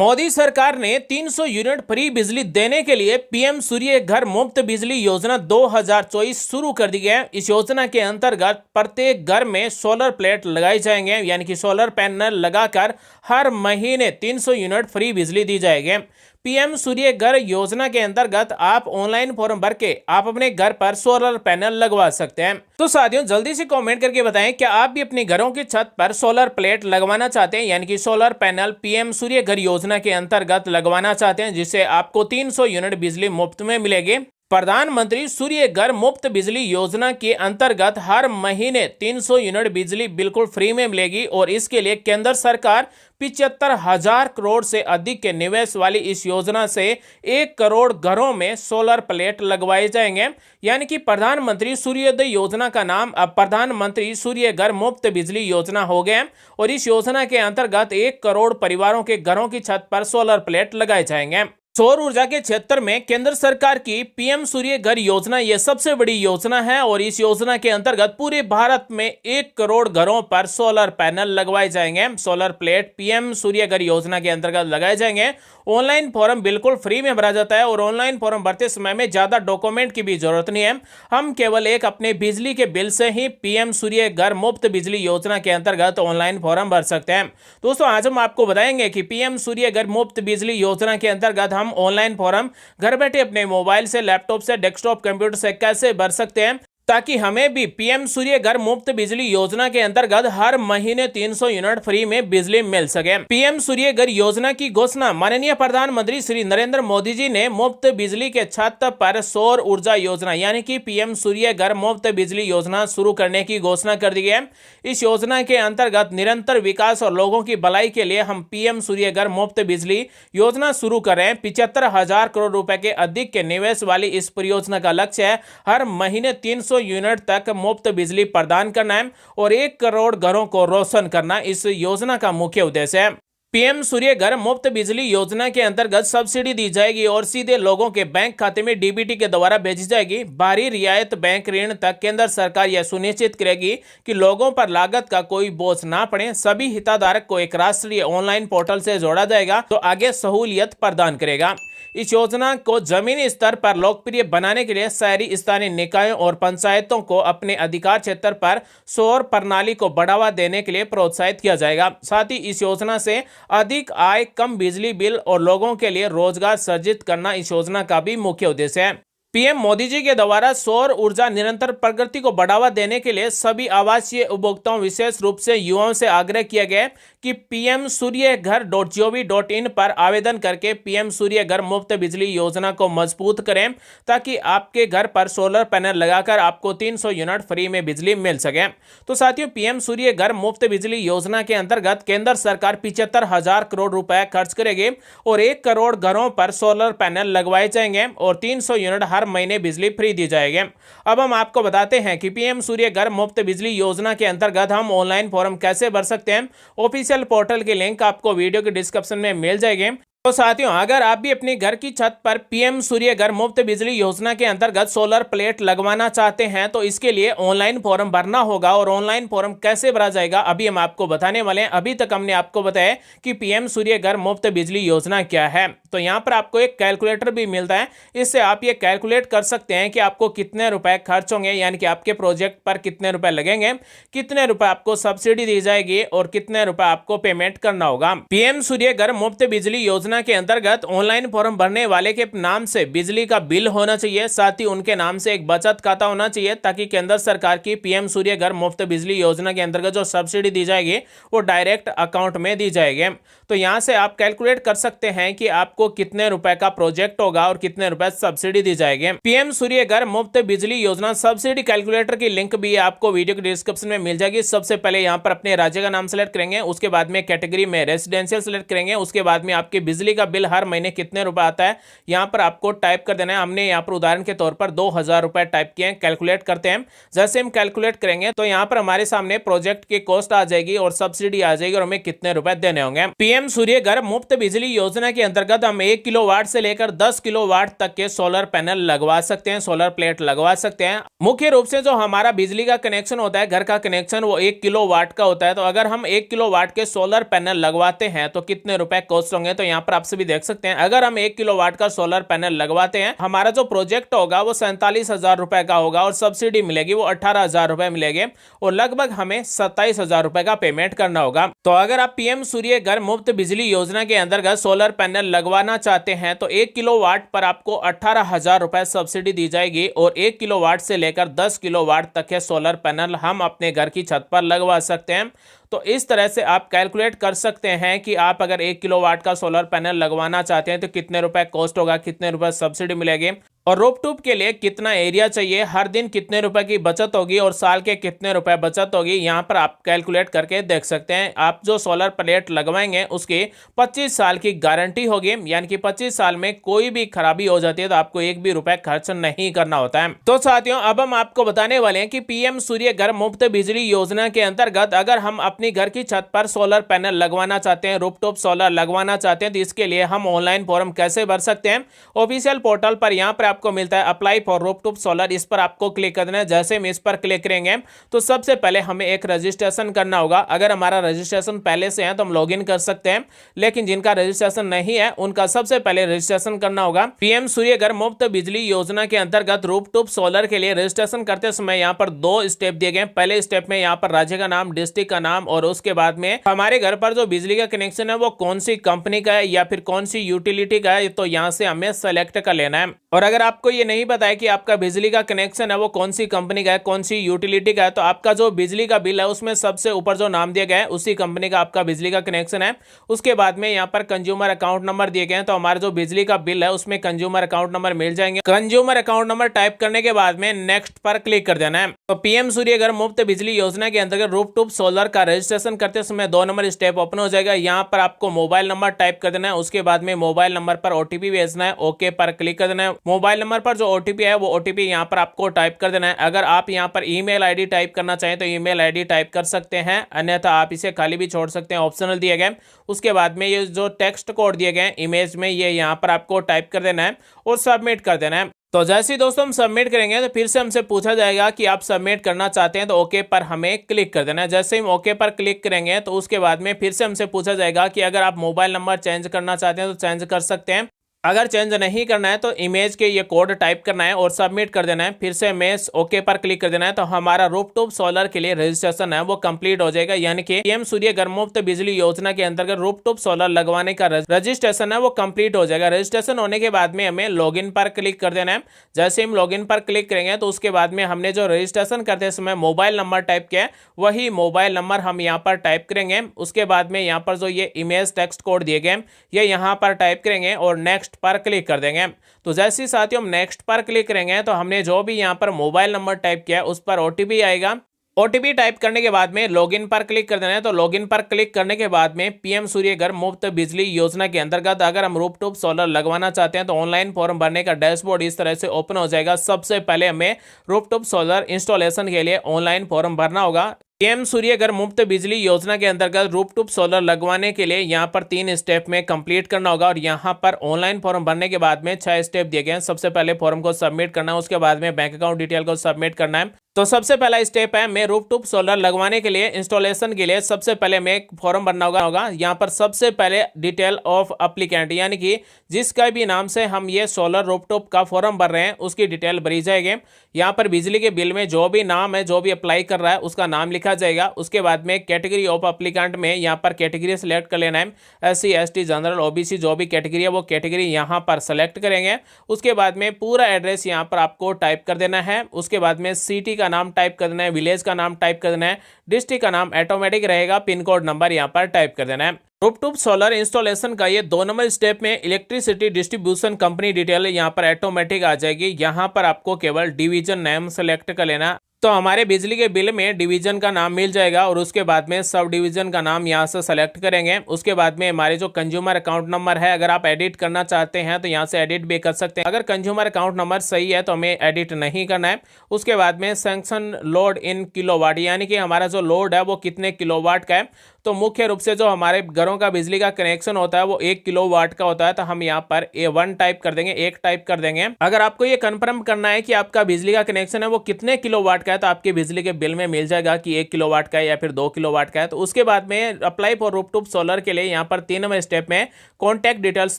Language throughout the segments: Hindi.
मोदी सरकार ने 300 यूनिट फ्री बिजली देने के लिए पीएम सूर्य घर मुफ्त बिजली योजना 2024 शुरू कर दी है। इस योजना के अंतर्गत प्रत्येक घर में सोलर प्लेट लगाई जाएंगे, यानी कि सोलर पैनल लगाकर हर महीने 300 यूनिट फ्री बिजली दी जाएगी। पीएम सूर्य घर योजना के अंतर्गत आप ऑनलाइन फॉर्म भर के आप अपने घर पर सोलर पैनल लगवा सकते हैं। तो साथियों, जल्दी से कमेंट करके बताएं क्या आप भी अपने घरों की छत पर सोलर प्लेट लगवाना चाहते हैं, यानी कि सोलर पैनल पीएम सूर्य घर योजना के अंतर्गत लगवाना चाहते हैं, जिससे आपको 300 यूनिट बिजली मुफ्त में मिलेगी। प्रधानमंत्री सूर्य घर मुफ्त बिजली योजना के अंतर्गत हर महीने 300 यूनिट बिजली बिल्कुल फ्री में मिलेगी और इसके लिए केंद्र सरकार 75,000 करोड़ से अधिक के निवेश वाली इस योजना से 1 करोड़ घरों में सोलर प्लेट लगवाए जाएंगे। यानी कि प्रधानमंत्री सूर्योदय योजना का नाम अब प्रधानमंत्री सूर्य घर मुफ्त बिजली योजना हो गया और इस योजना के अंतर्गत 1 करोड़ परिवारों के घरों की छत पर सोलर प्लेट लगाए जाएंगे। सौर ऊर्जा के क्षेत्र में केंद्र सरकार की पीएम सूर्य घर योजना यह सबसे बड़ी योजना है और इस योजना के अंतर्गत पूरे भारत में 1 करोड़ घरों पर सोलर पैनल लगवाए जाएंगे। सोलर प्लेट पीएम सूर्य घर योजना के अंतर्गत लगाए जाएंगे। ऑनलाइन फॉर्म बिल्कुल फ्री में भरा जाता है और ऑनलाइन फॉर्म भरते समय में ज्यादा डॉक्यूमेंट की भी जरूरत नहीं है। हम केवल एक अपने बिजली के बिल से ही पीएम सूर्य घर मुफ्त बिजली योजना के अंतर्गत ऑनलाइन फॉर्म भर सकते हैं। दोस्तों, आज हम आपको बताएंगे कि पीएम सूर्य घर मुफ्त बिजली योजना के अंतर्गत हम ऑनलाइन फॉर्म घर बैठे अपने मोबाइल से, लैपटॉप से, डेस्कटॉप कंप्यूटर से कैसे भर सकते हैं ताकि हमें भी पीएम सूर्य घर मुफ्त बिजली योजना के अंतर्गत हर महीने 300 यूनिट फ्री में बिजली मिल सके। पीएम सूर्य घर योजना की घोषणा माननीय प्रधानमंत्री श्री नरेंद्र मोदी जी ने मुफ्त बिजली के छत पर सौर ऊर्जा योजना यानी कि पीएम सूर्य घर मुफ्त बिजली योजना शुरू करने की घोषणा कर दी है। इस योजना के अंतर्गत निरंतर विकास और लोगों की भलाई के लिए हम पीएम सूर्य घर मुफ्त बिजली योजना शुरू कर रहे हैं। 75,000 करोड़ रुपए के अधिक के निवेश वाली इस परियोजना का लक्ष्य है हर महीने 300 यूनिट तक मुफ्त बिजली प्रदान करना है और 1 करोड़ घरों को रोशन करना इस योजना का मुख्य उद्देश्य है। पीएम सूर्य घर मुफ्त बिजली योजना के अंतर्गत सब्सिडी दी जाएगी और सीधे लोगों के बैंक खाते में डीबीटी के द्वारा भेजी जाएगी। भारी रियायत बैंक ऋण तक केंद्र सरकार यह सुनिश्चित करेगी कि लोगों पर लागत का कोई बोझ ना पड़े। सभी हितधारक को एक राष्ट्रीय ऑनलाइन पोर्टल से जोड़ा जाएगा तो आगे सहूलियत प्रदान करेगा। इस योजना को जमीनी स्तर पर लोकप्रिय बनाने के लिए शहरी स्थानीय निकायों और पंचायतों को अपने अधिकार क्षेत्र पर सौर प्रणाली को बढ़ावा देने के लिए प्रोत्साहित किया जाएगा। साथ ही इस योजना से अधिक आय, कम बिजली बिल और लोगों के लिए रोजगार सृजित करना इस योजना का भी मुख्य उद्देश्य है। पीएम मोदी जी के द्वारा सौर ऊर्जा निरंतर प्रगति को बढ़ावा देने के लिए सभी आवासीय उपभोक्ताओं, विशेष रूप से युवाओं से आग्रह किया गया कि pmsuryaghar.gov.in पर आवेदन करके पीएम सूर्य घर मुफ्त बिजली योजना को मजबूत करें ताकि आपके घर पर सोलर पैनल लगाकर आपको 300 यूनिट फ्री में बिजली मिल सके। तो साथियों, पीएम सूर्य घर मुफ्त बिजली योजना के अंतर्गत केंद्र सरकार 75,000 करोड़ रुपए खर्च करेगी और 1 करोड़ घरों पर सोलर पैनल लगवाए जाएंगे और 300 यूनिट हर महीने बिजली फ्री दी जाएगी। अब हम आपको बताते हैं कि पीएम सूर्य घर मुफ्त बिजली योजना के अंतर्गत हम ऑनलाइन फॉर्म कैसे भर सकते हैं। ऑफिशियल पोर्टल की लिंक आपको वीडियो के डिस्क्रिप्शन में मिल जाएगी। तो साथियों, अगर आप भी अपने घर की छत पर पीएम सूर्य घर मुफ्त बिजली योजना के अंतर्गत सोलर प्लेट लगवाना चाहते हैं तो इसके लिए ऑनलाइन फॉर्म भरना होगा और ऑनलाइन फॉर्म कैसे भरा जाएगा अभी हम आपको बताने वाले हैं। अभी तक हमने आपको बताया कि पीएम सूर्य घर मुफ्त बिजली योजना क्या है। तो यहाँ पर आपको एक कैलकुलेटर भी मिलता है, इससे आप ये कैलकुलेट कर सकते हैं कि आपको कितने रुपए खर्च होंगे, यानी कि आपके प्रोजेक्ट पर कितने रुपए लगेंगे, कितने रुपए आपको सब्सिडी दी जाएगी और कितने रुपए आपको पेमेंट करना होगा। पीएम सूर्य घर मुफ्त बिजली योजना के अंतर्गत ऑनलाइन फॉर्म भरने वाले के नाम से बिजली का बिल होना चाहिए, साथ ही उनके नाम से एक बचत खाता होना चाहिए ताकि केंद्र सरकार की पीएम सूर्य घर मुफ्त बिजली योजना के अंतर्गत जो सब्सिडी दी जाएगी वो डायरेक्ट अकाउंट में दी जाएगी। तो यहां से आप कैलकुलेट कर सकते हैं कि आपको कितने रुपए का प्रोजेक्ट होगा और कितने रुपए सब्सिडी दी जाएगी। पीएम सूर्य घर मुफ्त बिजली योजना सब्सिडी कैलकुलेटर की लिंक भी आपको वीडियो के डिस्क्रिप्शन में मिल जाएगी। सबसे पहले यहाँ पर अपने राज्य का नाम सेलेक्ट करेंगे, उसके बाद में कैटेगरी में रेसिडेंशियल सेलेक्ट करेंगे, उसके बाद में आपके बिजली का बिल हर महीने कितने रुपए आता है यहां पर आपको टाइप कर देना है। हमने यहां पर उदाहरण के तौर पर 2,000 रुपए टाइप किए हैं। कैलकुलेट करते हैं। जैसे हम कैलकुलेट करेंगे तो यहां पर हमारे सामने प्रोजेक्ट की कॉस्ट आ जाएगी और सब्सिडी आ जाएगी और हमें कितने रुपए देने होंगे। पीएम सूर्य घर मुफ्त बिजली योजना के अंतर्गत हम 1 किलोवाट से लेकर 10 किलोवाट तक के सोलर पैनल लगवा सकते हैं, सोलर प्लेट लगवा सकते हैं। मुख्य रूप से जो हमारा बिजली का कनेक्शन होता है, घर का कनेक्शन, वो 1 किलोवाट का होता है। तो अगर हम 1 किलोवाट के सोलर पैनल लगवाते हैं तो कितने रुपए कॉस्ट होंगे, तो यहाँ पर आप सभी देख सकते हैं। अगर हम 1 किलोवाट का सोलर पैनल लगवाते हैं, हमारा जो प्रोजेक्ट होगा वो 47,000 रुपए का होगा और सब्सिडी मिलेगी वो 18,000 रुपए मिलेगी और लगभग हमें 27,000 रुपए का पेमेंट करना होगा। तो अगर आप पीएम सूर्य घर मुफ्त बिजली योजना के अंतर्गत सोलर पैनल लगवाना चाहते हैं तो 1 किलोवाट पर आपको 18,000 रुपए सब्सिडी दी जाएगी और 1 किलोवाट से लेकर 10 किलोवाट तक के सोलर पैनल हम अपने घर की छत पर लगवा सकते हैं। तो इस तरह से आप कैलकुलेट कर सकते हैं कि आप अगर 1 किलोवाट का सोलर पैनल लगवाना चाहते हैं तो कितने रुपए कॉस्ट होगा, कितने रुपए सब्सिडी मिलेगी और रूफटॉप के लिए कितना एरिया चाहिए, हर दिन कितने रुपए की बचत होगी और साल के कितने रुपए बचत होगी, यहाँ पर आप कैलकुलेट करके देख सकते हैं। आप जो सोलर प्लेट लगवाएंगे उसकी 25 साल की गारंटी होगी, यानी कि 25 साल में कोई भी खराबी हो जाती है तो आपको एक भी रुपए खर्च नहीं करना होता है। तो साथियों, अब हम आपको बताने वाले हैं कि पीएम सूर्य घर मुफ्त बिजली योजना के अंतर्गत अगर हम अपनी घर की छत पर सोलर पैनल लगवाना चाहते हैं, रूफटॉप सोलर लगवाना चाहते हैं, तो इसके लिए हम ऑनलाइन फॉर्म कैसे भर सकते हैं। ऑफिशियल पोर्टल पर यहाँ पर आपको मिलता है अप्लाई फॉर रूफटॉप सोलर, इस पर आपको क्लिक करना है। जैसे हम इस पर क्लिक करेंगे तो सबसे पहले हमें एक रजिस्ट्रेशन करना होगा। अगर हमारा रजिस्ट्रेशन पहले से है तो हम लॉगिन कर सकते हैं, लेकिन जिनका रजिस्ट्रेशन नहीं है उनका सबसे पहले रजिस्ट्रेशन करना होगा। पीएम सूर्य घर मुफ्त बिजली योजना के अंतर्गत रूफटॉप सोलर के लिए रजिस्ट्रेशन करते समय यहाँ पर 2 स्टेप दिए गए। पहले स्टेप में यहाँ पर राज्य का नाम, डिस्ट्रिक्ट का नाम और उसके बाद में हमारे घर पर जो बिजली का कनेक्शन है वो कौन सी कंपनी का है या फिर कौन सी यूटिलिटी का है, तो यहाँ से हमें सेलेक्ट कर लेना है। और अगर आपको ये नहीं पता है कि आपका बिजली का कनेक्शन है वो कौन सी कंपनी का है, कौन सी यूटिलिटी का है, तो आपका जो बिजली का बिल है उसमें सबसे ऊपर जो नाम दिया गया है उसी कंपनी का आपका बिजली का कनेक्शन है। उसके बाद में यहाँ पर कंज्यूमर अकाउंट नंबर दिए गए हैं, तो हमारा जो बिजली का बिल है उसमें कंज्यूमर अकाउंट नंबर मिल जाएंगे। कंज्यूमर अकाउंट नंबर टाइप करने के बाद में नेक्स्ट पर क्लिक कर देना है। तो पीएम सूर्य घर मुफ्त बिजली योजना के अंतर्गत रूफटॉप सोलर का रजिस्ट्रेशन करते समय 2 नंबर स्टेप ओपन हो जाएगा। यहाँ पर आपको मोबाइल नंबर टाइप कर देना है, उसके बाद में मोबाइल नंबर पर ओटीपी भेजना है, ओके पर क्लिक कर देना है। मोबाइल नंबर पर जो ओटीपी है वो ओटीपी यहाँ पर आपको टाइप कर देना है। अगर आप यहाँ पर ईमेल आईडी टाइप करना चाहें तो ईमेल आईडी टाइप कर सकते हैं, अन्यथा आप इसे खाली भी छोड़ सकते हैं, ऑप्शनल दिए गए। उसके बाद में ये जो टेक्स्ट कोड दिए गए इमेज में, ये यहाँ पर आपको टाइप कर देना है और सबमिट कर देना है। तो जैसे ही दोस्तों हम सबमिट करेंगे तो फिर से हमसे पूछा जाएगा कि आप सबमिट करना चाहते हैं, तो ओके पर हमें क्लिक कर देना है। जैसे ही हम ओके पर क्लिक करेंगे तो उसके बाद में फिर से हमसे पूछा जाएगा कि अगर आप मोबाइल नंबर चेंज करना चाहते हैं तो चेंज कर सकते हैं। अगर चेंज नहीं करना है तो इमेज के ये कोड टाइप करना है और सबमिट कर देना है। फिर से इमेज ओके पर क्लिक कर देना है, तो हमारा रूफटॉप सोलर के लिए रजिस्ट्रेशन है वो कंप्लीट हो जाएगा। यानी कि पीएम सूर्य घर मुफ्त बिजली योजना के अंतर्गत रूफटॉप सोलर लगवाने का रजिस्ट्रेशन है वो कंप्लीट हो जाएगा। रजिस्ट्रेशन होने के बाद में हमें लॉगिन पर क्लिक कर देना है। जैसे हम लॉगिन पर क्लिक करेंगे तो उसके बाद में हमने जो रजिस्ट्रेशन करते समय मोबाइल नंबर टाइप किया है वही मोबाइल नंबर हम यहाँ पर टाइप करेंगे। उसके बाद में यहाँ पर जो ये इमेज टेक्स्ट कोड दिए गए ये यहाँ पर टाइप करेंगे और नेक्स्ट पर क्लिक कर देंगे। तो जैसे ही साथियों हम नेक्स्ट पर क्लिक करेंगे तो हमने जो भी यहाँ पर मोबाइल नंबर टाइप किया उस पर ओटीपी आएगा। ओटीपी टाइप करने के बाद में लॉगिन पर क्लिक कर देना है। तो लॉगिन पर क्लिक करने के बाद में पीएम सूर्य घर मुफ्त बिजली योजना के अंतर्गत अगर हम रूफटॉप सोलर लगवाना चाहते हैं तो ऑनलाइन फॉर्म भरने का डैशबोर्ड इस तरह से ओपन हो जाएगा। सबसे पहले हमें रूफटॉप सोलर इंस्टॉलेशन के लिए ऑनलाइन फॉर्म भरना होगा। पीएम सूर्य घर मुफ्त बिजली योजना के अंतर्गत रूफटॉप सोलर लगवाने के लिए यहाँ पर 3 स्टेप में कंप्लीट करना होगा और यहाँ पर ऑनलाइन फॉर्म भरने के बाद में 6 स्टेप दिए गए हैं। सबसे पहले फॉर्म को सबमिट करना है, उसके बाद में बैंक अकाउंट डिटेल को सबमिट करना है। तो सबसे पहला स्टेप है मैं रूफटॉप सोलर लगवाने के लिए इंस्टॉलेशन के लिए सबसे पहले मैं एक फॉर्म भरना होगा। यहाँ पर सबसे पहले डिटेल ऑफ एप्लीकेंट, यानी कि जिसका भी नाम से हम ये सोलर रूफटॉप का फॉर्म भर रहे हैं उसकी डिटेल भरी जाएगी। यहाँ पर बिजली के बिल में जो भी नाम है, जो भी अप्लाई कर रहा है उसका नाम लिखा जाएगा। उसके बाद में कैटेगरी ऑफ एप्लीकेंट में यहाँ पर कैटेगरी सेलेक्ट कर लेना है। SC ST जनरल OBC जो भी कैटेगरी है वो कैटेगरी यहाँ पर सेलेक्ट करेंगे। उसके बाद में पूरा एड्रेस यहाँ पर आपको टाइप कर देना है। उसके बाद में सिटी का नाम टाइप कर देना है, विलेज का नाम टाइप कर देना है, डिस्ट्रिक्ट का नाम ऑटोमेटिक रहेगा, पिन कोड नंबर यहाँ पर टाइप कर देना है। रूफटॉप सोलर इंस्टॉलेशन का ये 2 नंबर स्टेप में इलेक्ट्रिसिटी डिस्ट्रीब्यूशन कंपनी डिटेल यहाँ पर ऑटोमेटिक आ जाएगी। यहाँ पर आपको केवल डिवीजन नेम सेलेक्ट कर लेना। तो हमारे बिजली के बिल में डिवीजन का नाम मिल जाएगा और उसके बाद में सब डिवीजन का नाम यहाँ से सेलेक्ट करेंगे। उसके बाद में हमारे जो कंज्यूमर अकाउंट नंबर है, अगर आप एडिट करना चाहते हैं तो यहाँ से एडिट भी कर सकते हैं। अगर कंज्यूमर अकाउंट नंबर सही है तो हमें एडिट नहीं करना है। उसके बाद में सैंक्शन लोड इन किलोवाट, यानी कि हमारा जो लोड है वो कितने किलोवाट का है। तो मुख्य रूप से जो हमारे घरों का बिजली का कनेक्शन होता है वो 1 किलोवाट का होता है, तो हम यहाँ पर A1 टाइप कर देंगे, 1 टाइप कर देंगे। अगर आपको ये कंफर्म करना है कि आपका बिजली का कनेक्शन है वो कितने किलोवाट का है, तो आपके बिजली के बिल में मिल जाएगा कि 1 किलोवाट का है या फिर 2 किलोवाट का है। तो उसके बाद में अप्लाई फॉर रूफटॉप सोलर के लिए यहाँ पर 3 नंबर स्टेप में कॉन्टैक्ट डिटेल्स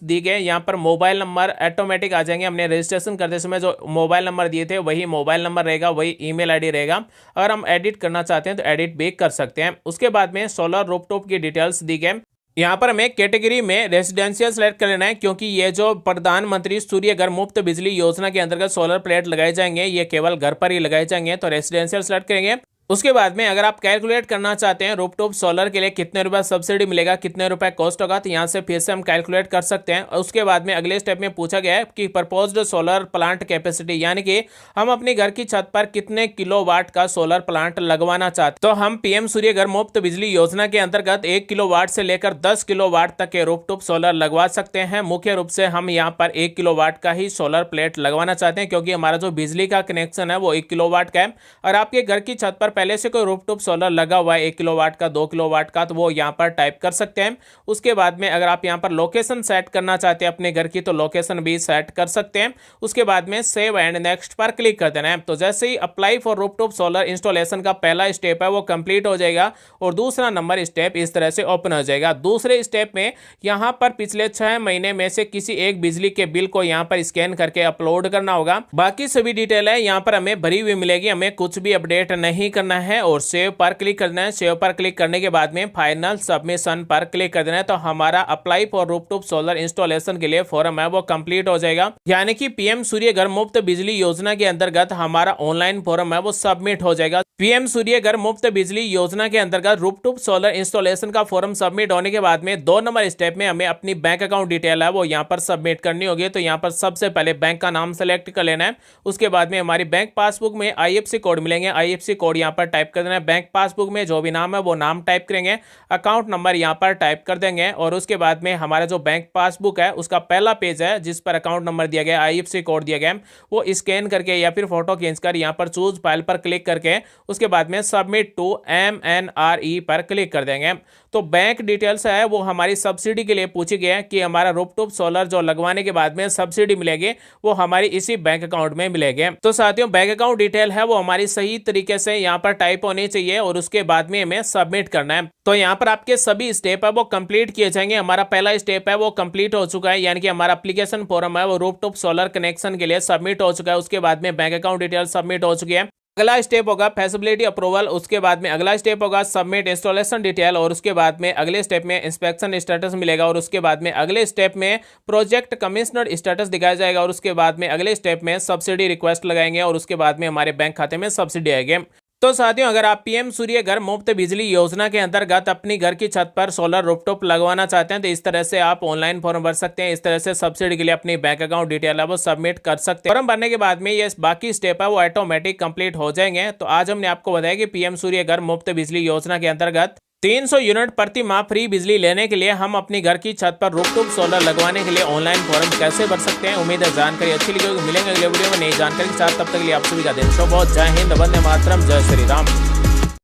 दी गए। यहाँ पर मोबाइल नंबर ऑटोमेटिक आ जाएंगे। हमने रजिस्ट्रेशन करते समय जो मोबाइल नंबर दिए थे वही मोबाइल नंबर रहेगा, वही ईमेल आईडी रहेगा। अगर हम एडिट करना चाहते हैं तो एडिट भी कर सकते हैं। उसके बाद में सोलर रूफटॉप की डिटेल्स दी गए। यहाँ पर हमें कैटेगरी में रेसिडेंशियल सेलेक्ट कर लेना है, क्योंकि ये जो प्रधानमंत्री सूर्य घर मुफ्त बिजली योजना के अंतर्गत सोलर प्लेट लगाए जाएंगे, ये केवल घर पर ही लगाए जाएंगे, तो रेसिडेंशियल सेलेक्ट करेंगे। उसके बाद में अगर आप कैलकुलेट करना चाहते हैं रूफटॉप सोलर के लिए कितने रुपए सब्सिडी मिलेगा, कितने रुपए कॉस्ट होगा, तो यहाँ से फिर से हम कैलकुलेट कर सकते हैं। उसके बाद में अगले स्टेप में पूछा गया है कि प्रपोज्ड सोलर प्लांट कैपेसिटी, यानी कि हम अपनी घर की छत पर कितने किलोवाट का सोलर प्लांट लगवाना चाहते हैं। तो हम पीएम सूर्य घर मुफ्त बिजली योजना के अंतर्गत 1 किलोवाट से लेकर 10 किलोवाट तक के रूफटॉप सोलर लगवा सकते हैं। मुख्य रूप से हम यहाँ पर 1 किलोवाट का ही सोलर प्लेट लगवाना चाहते हैं, क्योंकि हमारा जो बिजली का कनेक्शन है वो 1 किलोवाट का है। और आपके घर की छत पर पहले से कोई रूफटॉप सोलर लगा हुआ है 1 किलोवाट का, 2 किलोवाट का, तो वो यहाँ पर टाइप कर सकते हैं। उसके बाद में अगर आप यहाँ पर लोकेशन सेट करना चाहते हैं अपने घर की, तो लोकेशन भी सेट कर सकते हैं। उसके बाद में सेव एंड नेक्स्ट पर क्लिक कर देना है। तो जैसे ही apply for rooftop solar installation का पहला स्टेप है वो कंप्लीट हो जाएगा और दूसरा नंबर स्टेप इस तरह से ओपन हो जाएगा। दूसरे स्टेप में यहाँ पर पिछले 6 महीने में से किसी एक बिजली के बिल को यहाँ पर स्कैन करके अपलोड करना होगा। बाकी सभी डिटेल है यहाँ पर हमें भरी हुई मिलेगी, हमें कुछ भी अपडेट नहीं करना है और सेव पर क्लिक करना है। सेव पर क्लिक करने के बाद में फाइनल सबमिशन पर क्लिक कर देना है। तो हमारा apply for rooftop solar installation के लिए फॉर्म है वो कंप्लीट हो जाएगा, यानी कि पीएम सूर्य घर मुफ्त बिजली योजना के अंतर्गत हमारा ऑनलाइन फॉर्म है वो सबमिट हो जाएगा। पीएम सूर्य घर मुफ्त बिजली योजना के अंतर्गत रूफटॉप सोलर इंस्टॉलेशन का फॉर्म सबमिट होने के बाद में 2 नंबर स्टेप में हमें अपनी बैंक अकाउंट डिटेल है वो यहाँ पर सबमिट करनी होगी। तो यहाँ पर सबसे पहले बैंक का नाम सेलेक्ट कर लेना है। उसके बाद में हमारी बैंक पासबुक में IFSC कोड मिलेंगे, IFSC कोड यहाँ पर टाइप कर देना है। बैंक पासबुक में जो भी नाम है वो नाम टाइप करेंगे, अकाउंट नंबर यहाँ पर टाइप कर देंगे और उसके बाद में हमारा जो बैंक पासबुक है उसका पहला पेज है जिस पर अकाउंट नंबर दिया गया, IFSC कोड दिया गया, वो स्कैन करके या फिर फोटो खींचकर यहाँ पर चूज फाइल पर क्लिक करके उसके बाद में सबमिट टू MNRE पर क्लिक कर देंगे। तो बैंक डिटेल्स है वो हमारी सब्सिडी के लिए पूछी गई है कि हमारा रूफटॉप सोलर जो लगवाने के बाद में सब्सिडी मिलेगी वो हमारी इसी बैंक अकाउंट में मिलेगी। तो साथियों बैंक अकाउंट डिटेल है वो हमारी सही तरीके से यहाँ पर टाइप होनी चाहिए और उसके बाद में हमें सबमिट करना है। तो यहाँ पर आपके सभी स्टेप है वो कंप्लीट किए जाएंगे। हमारा पहला स्टेप है वो कंप्लीट हो चुका है, यानी कि हमारा एप्लीकेशन फॉर्म है वो रूफटॉप सोलर कनेक्शन के लिए सबमिट हो चुका है। उसके बाद में बैंक अकाउंट डिटेल सबमिट हो चुकी है। अगला स्टेप होगा फैसिलिटी अप्रूवल, उसके बाद में अगला स्टेप होगा सबमिट इंस्टॉलेशन डिटेल और उसके बाद में अगले स्टेप में इंस्पेक्शन स्टेटस मिलेगा और उसके बाद में अगले स्टेप में प्रोजेक्ट कमिश्नर स्टेटस दिखाया जाएगा और उसके बाद में अगले स्टेप में सब्सिडी रिक्वेस्ट लगाएंगे और उसके बाद में हमारे बैंक खाते में सब्सिडी आएगी। तो साथियों अगर आप पीएम सूर्य घर मुफ्त बिजली योजना के अंतर्गत अपनी घर की छत पर सोलर रूफटॉप लगवाना चाहते हैं तो इस तरह से आप ऑनलाइन फॉर्म भर सकते हैं। इस तरह से सब्सिडी के लिए अपनी बैंक अकाउंट डिटेल है वो सबमिट कर सकते हैं। फॉर्म भरने के बाद में ये बाकी स्टेप है वो ऑटोमेटिक कंप्लीट हो जाएंगे। तो आज हमने आपको बताया कि पीएम सूर्य घर मुफ्त बिजली योजना के अंतर्गत 300 यूनिट प्रति माह फ्री बिजली लेने के लिए हम अपनी घर की छत पर रूफटॉप सोलर लगवाने के लिए ऑनलाइन फॉर्म कैसे भर सकते हैं। उम्मीद है जानकारी अच्छी लगी होगी। मिलेंगे अगले वीडियो में नई जानकारी के साथ, तब तक के लिए आप सभी का दिन शुभ हो। जय हिंद, वंदे मातरम, जय श्री राम।